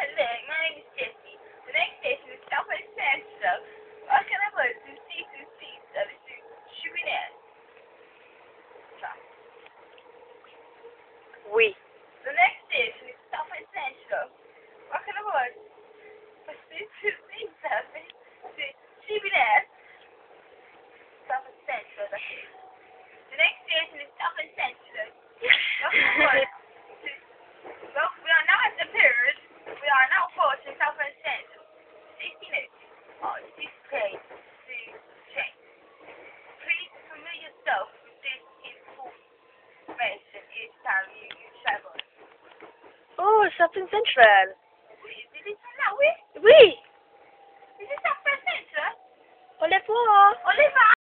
Hello, my name is Jessie. The next station is southend Central. What can I go to c2c service to Southend? Oui. The next station is southend Central. What can I go for c2c service to Southend? Southend Central. The next station is southend Central. What can I go to? Well, we are now at the period. We are now approaching southend Central. 60 minutes on this train to change. Please familiar yourself with this information each time you travel. Oh, Southend Central. Did it say that way? Oui. Is it southend Central? Au revoir. Oliver!